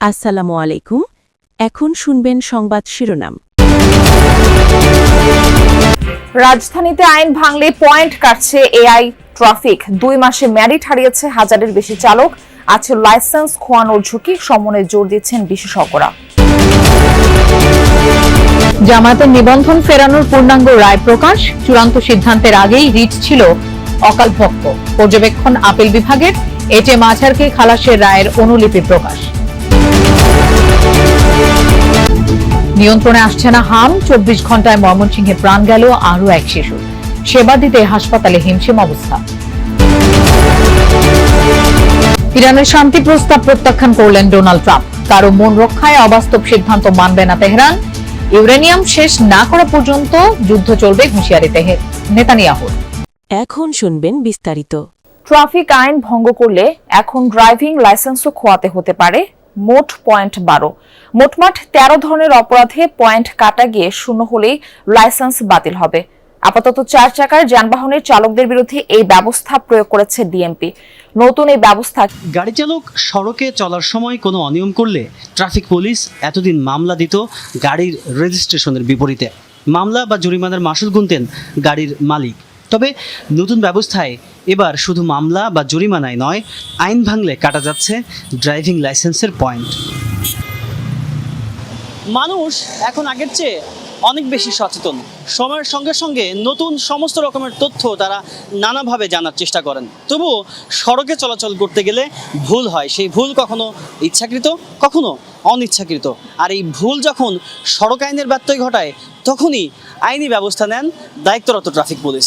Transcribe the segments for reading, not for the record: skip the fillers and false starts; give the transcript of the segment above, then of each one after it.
আসসালামু আলাইকুম। এখন শুনবেন সংবাদ শিরোনাম। রাজধানীতে আইন ভাঙলে পয়েন্ট কাটছে এআই ট্রাফিক। 2 মাসে মেরিট হারিয়েছে হাজারের বেশি চালক। আছে লাইসেন্স খোয়ানোর ঝুঁকি, সমন্বয়ে জোর দিচ্ছেন বিশেষজ্ঞরা। জামায়াতের নিবন্ধন ফেরানোর পূর্ণাঙ্গ রায় প্রকাশ। চূড়ান্ত সিদ্ধান্তের আগেই রিট ছিল অকালভক্ত। পর্যবেক্ষণ আপিল বিভাগের। এইচএম আজহারকে খালাসের রায়ের অনুলিপি প্রকাশ। নিয়ন্ত্রণে আসছে না হাম। 24 ঘন্টায় ময়মনসিংহে প্রাণ গেল আরও এক শিশু। সেবা দিতে হাসপাতালে হিমশিম অবস্থা। ইরানের শান্তি প্রস্তাব প্রত্যাখ্যান করলেন ডোনাল্ড ট্রাম্প। কারো মন রক্ষায় অবাস্তব সিদ্ধান্ত মানবে না তেহরান। ইউরেনিয়াম শেষ না করা পর্যন্ত যুদ্ধ চলবে, হুঁশিয়ারি নেতানিয়াহুর। এখন শুনবেন বিস্তারিত। ট্রাফিক আইন ভঙ্গ করলে এখন ড্রাইভিং লাইসেন্সও খোয়াতে হতে পারে। মোট পয়েন্ট 12। মোটমাট 13 ধরনের অপরাধে পয়েন্ট কাটা গিয়ে শূন্য হলেই লাইসেন্স বাতিল হবে। আপাতত 4 চাকার যানবাহনের চালকদের বিরুদ্ধে এই ব্যবস্থা প্রয়োগ করেছে ডিএমপি। নতুন এই ব্যবস্থা, গাড়ি চালক সড়কে চলার সময় কোনো অনিয়ম করলে ট্রাফিক পুলিশ এতদিন মামলা দিত গাড়ির রেজিস্ট্রেশনের বিপরীতে। মামলা বা জরিমানার মাসুল গুনতেন গাড়ির মালিক। তবে নতুন ব্যবস্থায় এবার শুধু মামলা বা জরিমানায় নয়, আইন ভাঙলে কাটা যাচ্ছে ড্রাইভিং লাইসেন্সের পয়েন্ট। মানুষ এখন আগের চেয়ে অনেক বেশি সচেতন। সময়ের সঙ্গে সঙ্গে নতুন সমস্ত রকমের তথ্য তারা নানাভাবে জানার চেষ্টা করেন। তবুও সড়কে চলাচল করতে গেলে ভুল হয়। সেই ভুল কখনো ইচ্ছাকৃত, কখনো অনিচ্ছাকৃত। আর এই ভুল যখন সড়ক আইনের ব্যত্যয় ঘটায়, তখনই আইনি ব্যবস্থা নেন দায়িত্বরত ট্রাফিক পুলিশ।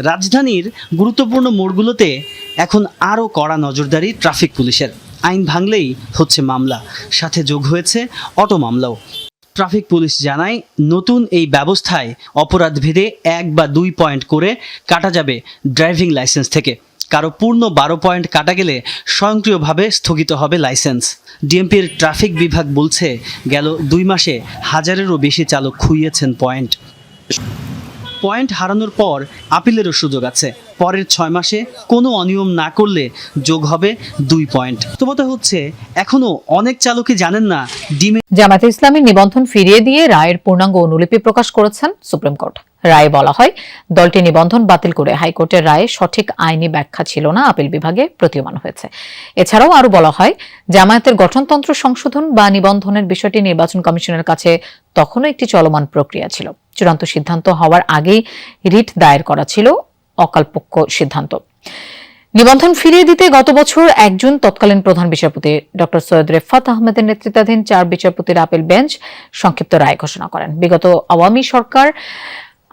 রাজধানীর গুরুত্বপূর্ণ মোড়গুলোতে এখন আরও কড়া নজরদারি ট্রাফিক পুলিশের। আইন ভাঙলেই হচ্ছে মামলা, সাথে যোগ হয়েছে অটো মামলাও। ট্রাফিক পুলিশ জানায়, নতুন এই ব্যবস্থায় অপরাধ ভেদে 1 বা 2 পয়েন্ট করে কাটা যাবে ড্রাইভিং লাইসেন্স থেকে। কারো পূর্ণ 12 পয়েন্ট কাটা গেলে স্বয়ংক্রিয়ভাবে স্থগিত হবে লাইসেন্স। ডিএমপির ট্রাফিক বিভাগ বলছে, গেল 2 মাসে হাজারেরও বেশি চালক খুইয়েছেন পয়েন্ট। পয়েন্ট হারানোর পর আপিলেরও সুযোগ আছে। পরের 6 মাসে কোনো অনিয়ম না করলে যোগ হবে 2 পয়েন্ট। তবে হচ্ছে এখনো অনেক চালকই জানেন না জামায়াতে ইসলামীর নিবন্ধন ফিরিয়ে দিয়ে রায়ের পূর্ণাঙ্গ অনুলিপি প্রকাশ করেছেন সুপ্রিম কোর্ট। রায়ে বলা হয়, দলটি নিবন্ধন বাতিল করে হাইকোর্টের রায়ে সঠিক আইনি ব্যাখ্যা ছিল না, আপিল বিভাগে প্রতীয়মান হয়েছে। এছাড়াও আরো বলা হয়, জামায়াতের গঠনতন্ত্র সংশোধন বা নিবন্ধনের বিষয়টি নির্বাচন কমিশনের কাছে তখনও একটি চলমান প্রক্রিয়া ছিল। চূড়ান্ত সিদ্ধান্ত হওয়ার আগেই রিট দায়ের করা ছিল অকালপক্ষ সিদ্ধান্ত। নিবন্ধন ফিরিয়ে দিতে গত বছর 1 জুন তৎকালীন প্রধান বিচারপতি ডক্টর সৈয়দ রেফাত আহমেদের নেতৃত্বাধীন 4 বিচারপতির আপিল বেঞ্চ সংক্ষিপ্ত রায় ঘোষণা করেন। বিগত আওয়ামী সরকার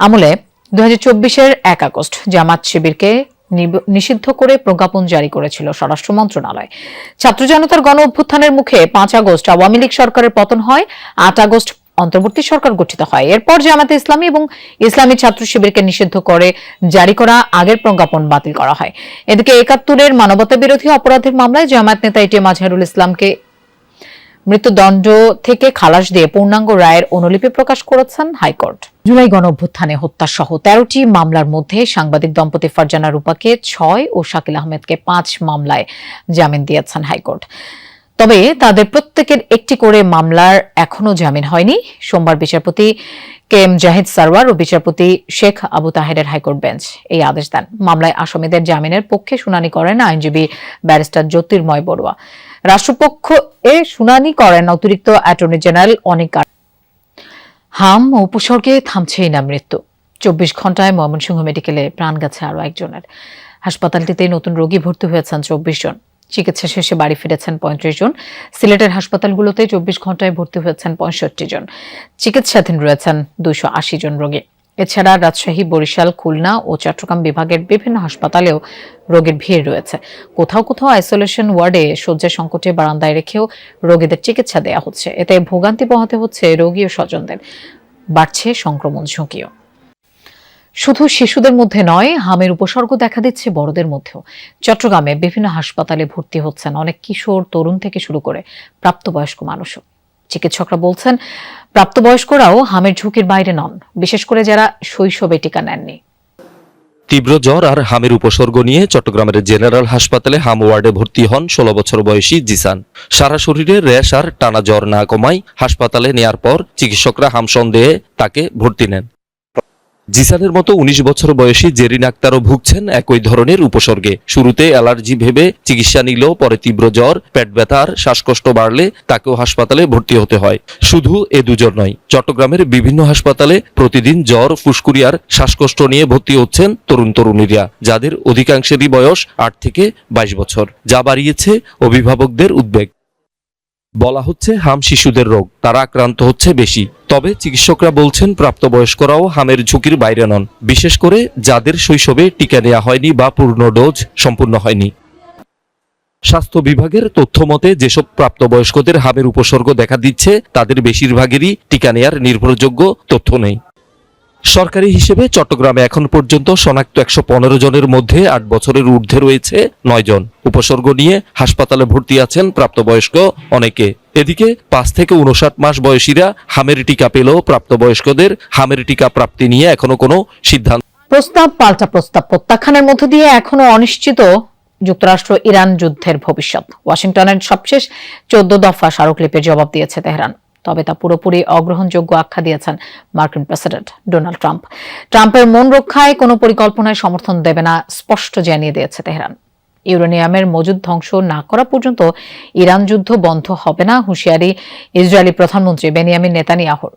আমলে 2024-এর 1 আগস্ট জামাত শিবিরকে নিষিদ্ধ করে প্রজ্ঞাপন জারি করেছিল স্বরাষ্ট্র মন্ত্রণালয়। ছাত্র জনতার গণ অভ্যুত্থানের মুখে 5 আগস্ট আওয়ামী লীগ সরকারের পতন হয়। 8 আগস্ট অন্তর্বর্তী সরকার গঠিত হয়। এরপর জামায়াতে ইসলামী এবং ইসলামী ছাত্র শিবিরকে নিষিদ্ধ করে জারি করা আগের প্রজ্ঞাপন বাতিল করা হয়। এদিকে 71-এর মানবতা বিরোধী অপরাধের মামলায় জামায়াত নেতা এইচএম আজহারুল ইসলামকে মৃত্যুদণ্ড থেকে খালাস দিয়ে পূর্ণাঙ্গ রায়ের অনুলিপি প্রকাশ করেছেন হাইকোর্ট। জুলাই গণ অভ্যুত্থানে হত্যা সহ 13টি মামলার মধ্যে সাংবাদিক দম্পতি ফারজানা রূপাকে 6 ও শাকিল আহমেদকে 5 মামলায় জামিন দিয়েছেন হাইকোর্ট। তবে তাদের প্রত্যেকের একটি করে মামলার এখনো জামিন হয়নি। সোমবার বিচারপতি KM জাহিদ সারওয়ার ও বিচারপতি শেখ আবু তাহেরের হাইকোর্ট বেঞ্চ এই আদেশ দেন। মামলায় আসামিদের জামিনের পক্ষে শুনানি করেন আইনজীবী ব্যারিস্টার জ্যোতির্ময় বড়ুয়া। রাষ্ট্রপক্ষ শুনানি করেন অতিরিক্ত অ্যাটর্নি জেনারেল অনিক। হাম ও উপসর্গে থামছেই না মৃত্যু। 24 ঘন্টায় ময়মনসিংহ মেডিকেলে প্রাণ গেছে আরও একজনের। হাসপাতালটিতে নতুন রোগী ভর্তি হয়েছেন 24 জন। চিকিৎসা শেষে বাড়ি ফিরেছেন 35 জন। সিলেটের হাসপাতালগুলোতে 24 ঘন্টায় ভর্তি হয়েছেন 65 জন। চিকিৎসাধীন রয়েছেন 280 জন রোগী। এছাড়া রাজশাহী, বরিশাল, খুলনা ও চট্টগ্রাম বিভাগের বিভিন্ন হাসপাতালেও রোগীর ভিড় রয়েছে। কোথাও কোথাও আইসোলেশন ওয়ার্ডে শয্যা সংকটে বারান্দায় রেখেও রোগীদের চিকিৎসা দেওয়া হচ্ছে। এতে ভোগান্তি পোহাতে হচ্ছে রোগী ও স্বজনদের। বাড়ছে সংক্রমণ ঝুঁকিও। শুধু শিশুদের মধ্যে নয়, হামের উপসর্গ দেখা দিচ্ছে বড়দের মধ্যেও। চট্টগ্রামে বিভিন্ন হাসপাতালে ভর্তি হচ্ছেন অনেক কিশোর, তরুণ থেকে শুরু করে প্রাপ্তবয়স্ক মানুষও। চিকিৎসকরা বলছেন, প্রাপ্তবয়স্করাও হামের ঝুঁকির বাইরে নন, বিশেষ করে যারা শৈশবে টিকা নেননি। তীব্র জ্বর আর হামের উপসর্গ নিয়ে চট্টগ্রামের জেনারেল হাসপাতালে হাম ওয়ার্ডে ভর্তি হন 16 বছর বয়সী জিসান। সারা শরীরে র্যাশ আর টানা জ্বর না কমায় হাসপাতালে নেয়ার পর চিকিৎসকরা হাম সন্দেহে তাকে ভর্তি নেন। জিসানের মতো 19 বছর বয়সী জেরিন আক্তারও ভুগছেন একই ধরনের উপসর্গে। শুরুতে অ্যালার্জি ভেবে চিকিৎসা নিলেও পরে তীব্র জ্বর, পেট ব্যথা আর শ্বাসকষ্ট বাড়লে তাকেও হাসপাতালে ভর্তি হতে হয়। শুধু এ দুজন নয়, চট্টগ্রামের বিভিন্ন হাসপাতালে প্রতিদিন জ্বর, ফুসকুড়ি আর শ্বাসকষ্ট নিয়ে ভর্তি হচ্ছেন তরুণ তরুণীরা, যাদের অধিকাংশেরই বয়স 8 থেকে 22 বছর, যা বাড়িয়েছে অভিভাবকদের উদ্বেগ। বলা হচ্ছে হাম শিশুদের রোগ, তারা আক্রান্ত হচ্ছে বেশি। তবে চিকিৎসকরা বলছেন প্রাপ্তবয়স্করাও হামের ঝুঁকির বাইরে নন, বিশেষ করে যাদের শৈশবে টিকা নেওয়া হয়নি বা পূর্ণ ডোজ সম্পূর্ণ হয়নি। স্বাস্থ্য বিভাগের তথ্য মতে যেসব প্রাপ্তবয়স্কদের হামের উপসর্গ দেখা দিচ্ছে তাদের বেশিরভাগেরই টিকা নেয়ার নির্ভরযোগ্য তথ্য নেই। সরকারি হিসেবে চট্টগ্রামে এখন পর্যন্ত শনাক্ত 115 জনের মধ্যে 8 বছরের ঊর্ধ্বে রয়েছে 9 জন। উপসর্গ নিয়ে হাসপাতালে ভর্তি আছেন প্রাপ্তবয়স্ক অনেকে। এদিকে 5 থেকে 59 মাস বয়সীরা হামের টিকা পেলেও প্রাপ্তবয়স্কদের হামের টিকা প্রাপ্তি নিয়ে এখনো কোনো সিদ্ধান্ত। প্রস্তাব পাল্টা প্রস্তাব প্রত্যাখ্যানের মধ্য দিয়ে এখনো অনিশ্চিত যুক্তরাষ্ট্র ইরান যুদ্ধের ভবিষ্যৎ। ওয়াশিংটনের সবশেষ 14 দফা স্মারকলিপির জবাব দিয়েছে তেহরান, তবে তা পুরোপুরি অগ্রহণযোগ্য আখ্যা দিয়েছেন মার্কিন প্রেসিডেন্ট ডোনাল্ড ট্রাম্প। ট্রাম্পের মন রক্ষায় কোনো পরিকল্পনায় সমর্থন দেবে না স্পষ্ট জানিয়ে দিয়েছে তেহরান। ইউরেনিয়ামের মজুদ ধ্বংস না করা পর্যন্ত ইরান যুদ্ধ বন্ধ হবে না, হুঁশিয়ারি ইসরায়েলি প্রধানমন্ত্রী বেনিয়ামিন নেতানিয়াহুর।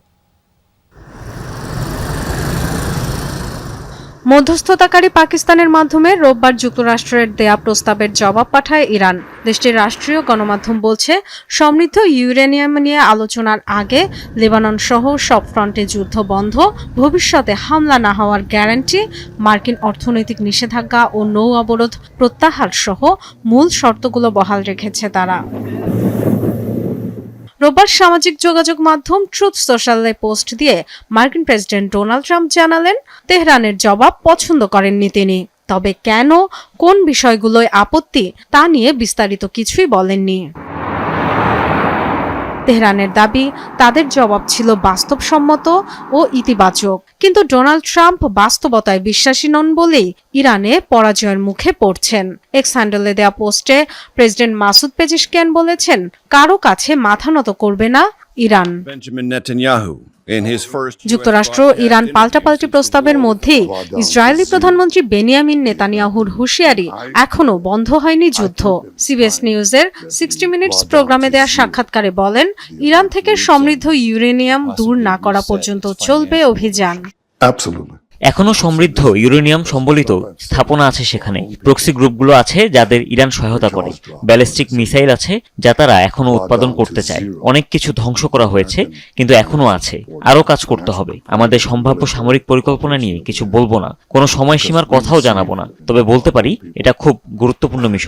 মধ্যস্থতাকারী পাকিস্তানের মাধ্যমে রোববার যুক্তরাষ্ট্রের দেয়া প্রস্তাবের জবাব পাঠায় ইরান। দেশটির রাষ্ট্রীয় গণমাধ্যম বলছে, সমৃদ্ধ ইউরেনিয়াম নিয়ে আলোচনার আগে লেবানন সহ সব ফ্রন্টে যুদ্ধ বন্ধ, ভবিষ্যতে হামলা না হওয়ার গ্যারান্টি, মার্কিন অর্থনৈতিক নিষেধাজ্ঞা ও নৌ অবরোধ প্রত্যাহার সহ মূল শর্তগুলো বহাল রেখেছে তারা। রোববার সামাজিক যোগাযোগ মাধ্যম ট্রুথ সোশ্যালে পোস্ট দিয়ে মার্কিন প্রেসিডেন্ট ডোনাল্ড ট্রাম্প জানালেন, তেহরানের জবাব পছন্দ করেননি তিনি। তবে কেন, কোন বিষয়গুলোয় আপত্তি, তা নিয়ে বিস্তারিত কিছুই বলেননি। তেহরানের দাবি, তাদের জবাব ছিল বাস্তবসম্মত ও ইতিবাচক, কিন্তু ডোনাল্ড ট্রাম্প বাস্তবতায় বিশ্বাসী নন বলেই ইরানে পরাজয়ের মুখে পড়ছেন। এক্স হ্যান্ডেলে দেয়া পোস্টে প্রেসিডেন্ট মাসুদ পেজিশকিয়ান বলেছেন, কারো কাছে মাথা নত করবে না ইরান। যুক্তরাষ্ট্র ইরান পাল্টাপাল্টি প্রস্তাবের মধ্যেই ইসরায়েলি প্রধানমন্ত্রী বেনিয়ামিন নেতানিয়াহুর হুঁশিয়ারি, এখনো বন্ধ হয়নি যুদ্ধ। সিবিএস নিউজের 60 মিনিটস প্রোগ্রামে দেয়া সাক্ষাৎকারে বলেন, ইরান থেকে সমৃদ্ধ ইউরেনিয়াম দূর না করা পর্যন্ত চলবে অভিযান। এখনো সমৃদ্ধ ইউরেনিয়াম সম্বলিত স্থাপনা আছে সেখানে। প্রক্সি গ্রুপগুলো আছে যাদের ইরান সহায়তা করে। ব্যালিস্টিক মিসাইল আছে যা তারা এখনো উৎপাদন করতে চায়। অনেক কিছু ধ্বংস করা হয়েছে, কিন্তু এখনো আছে। আরো কাজ করতে হবে। আমাদের সম্ভাব্য সামরিক পরিকল্পনা নিয়ে কিছু বলবো না, কোনো সময়সীমার কথাও জানাবো না, তবে বলতে পারি এটা খুব গুরুত্বপূর্ণ মিশন।